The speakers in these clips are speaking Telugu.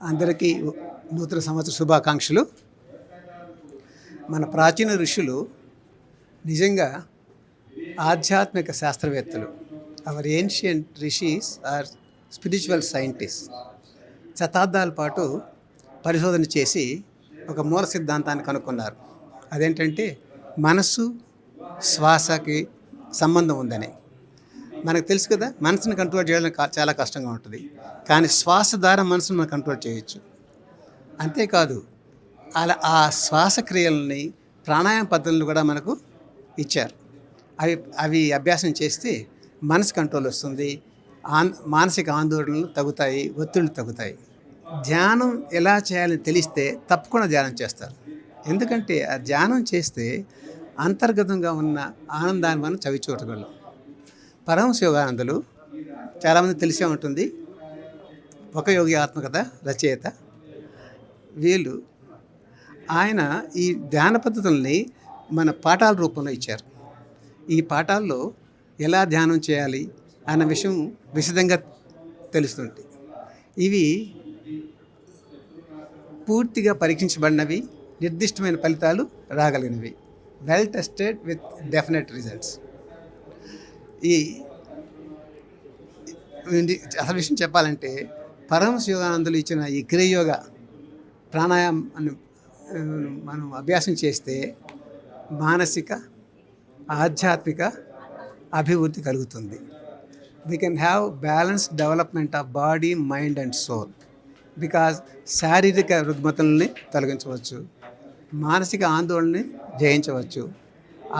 అందరికీ నూతన సంవత్సర శుభాకాంక్షలు. మన ప్రాచీన ఋషులు నిజంగా ఆధ్యాత్మిక శాస్త్రవేత్తలు. Our ancient rishis are spiritual scientist. శతాబ్దాల పాటు పరిశోధన చేసి ఒక మూల సిద్ధాంతాన్ని కనుక్కున్నారు. అదేంటంటే మనస్సు శ్వాసకి సంబంధం ఉందని. మనకు తెలుసు కదా, మనసుని కంట్రోల్ చేయడం చాలా కష్టంగా ఉంటుంది, కానీ శ్వాస ద్వారా మనసును మనం కంట్రోల్ చేయొచ్చు. అంతేకాదు, అలా ఆ శ్వాసక్రియలని ప్రాణాయామ పద్ధతులను కూడా మనకు ఇచ్చారు. అవి అభ్యాసం చేస్తే మనసు కంట్రోల్ వస్తుంది, మానసిక ఆందోళనలు తగ్గుతాయి, ఒత్తిళ్ళు తగ్గుతాయి. ధ్యానం ఎలా చేయాలని తెలిస్తే తప్పకుండా ధ్యానం చేస్తారు. ఎందుకంటే ఆ ధ్యానం చేస్తే అంతర్గతంగా ఉన్న ఆనందాన్ని మనం చవిచూడగలం. పరమహంస యోగానందులు చాలామంది తెలిసే ఉంటుంది, ఒక యోగి ఆత్మకథ రచయిత. ఆయన ఈ ధ్యాన పద్ధతుల్ని మన పాఠాల రూపంలో ఇచ్చారు. ఈ పాఠాల్లో ఎలా ధ్యానం చేయాలి అన్న విషయం విశదంగా తెలుస్తుంది. ఇవి పూర్తిగా పరీక్షించబడినవి, నిర్దిష్టమైన ఫలితాలు రాగలిగినవి, well tested with definite results. అసలు విషయం చెప్పాలంటే, పరమహంస యోగానందులు ఇచ్చిన ఈ క్రియయోగ ప్రాణాయామాన్ని మనం అభ్యాసం చేస్తే మానసిక ఆధ్యాత్మిక అభివృద్ధి కలుగుతుంది. We can have balance development of body, mind and soul. Because శారీరక రుగ్మతల్ని తొలగించవచ్చు, మానసిక ఆందోళనని జయించవచ్చు,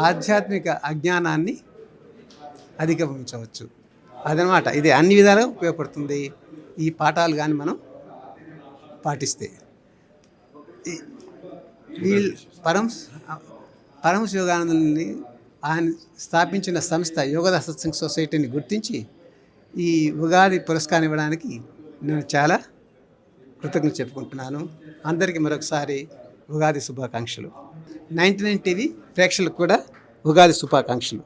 ఆధ్యాత్మిక అజ్ఞానాన్ని అధిగమించవచ్చు. అదనమాట, ఇది అన్ని విధాలుగా ఉపయోగపడుతుంది ఈ పాఠాలు కానీ మనం పాటిస్తే. పరమహంస యోగానందుని ఆయన స్థాపించిన సంస్థ యోగదా సత్సంగ్ సొసైటీని గుర్తించి ఈ ఉగాది పురస్కారం ఇవ్వడానికి నేను చాలా కృతజ్ఞతలు చెప్పుకుంటున్నాను. అందరికీ మరొకసారి ఉగాది శుభాకాంక్షలు. 99 టీవీ ప్రేక్షకులకు కూడా ఉగాది శుభాకాంక్షలు.